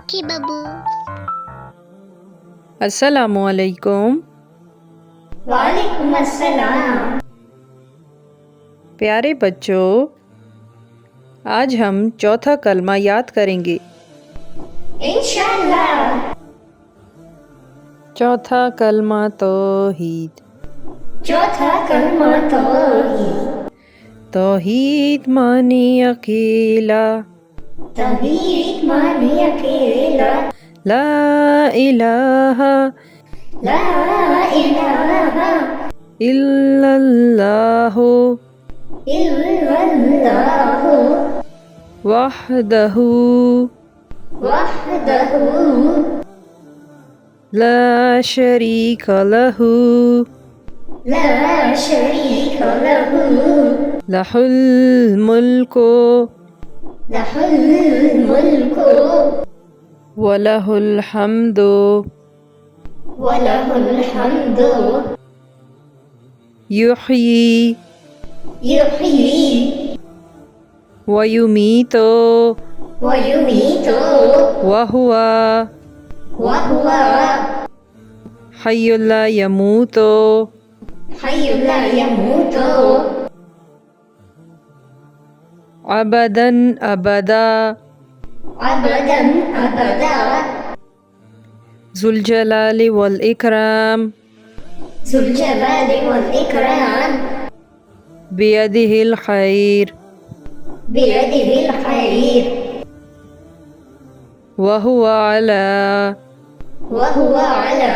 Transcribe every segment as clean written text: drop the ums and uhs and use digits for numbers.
Okay बाबू। अस्सलामुअलैकुम। वालेकुम अस्सलाम। प्यारे बच्चों, आज हम चौथा कलमा याद करेंगे। इंशाअल्लाह। चौथा कलमा तौहीद। चौथा कलमा तौहीद। तौहीद माने अकेला, तौहीद माने अकेला, ला इलाहा ला इलाहा इल्लल्लाहु इल्लल्लाहु वहदहु वहदहु ला शरीका लहु ला शरीक लहु लहुल मुल्कु लहुल मुल्कु वलहुल हम्दु वलहुल हम्दु युह्यी युह्यी वयुमीतु वयुमीतु वहुवा वहुवा हय्युल ला यमूतु हय्युल ला यमूतु अबदन अबदा अबदन अबदा जुल जलाली वल इकराम ज़ुल जलाली वल इकराम बियदिहिल खैर बियदिहिल खैर वहुवा अला वहुवा अला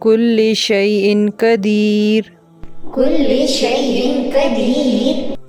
कुल्लि शैइन कदीर। कुल्लि शैइन कदीर।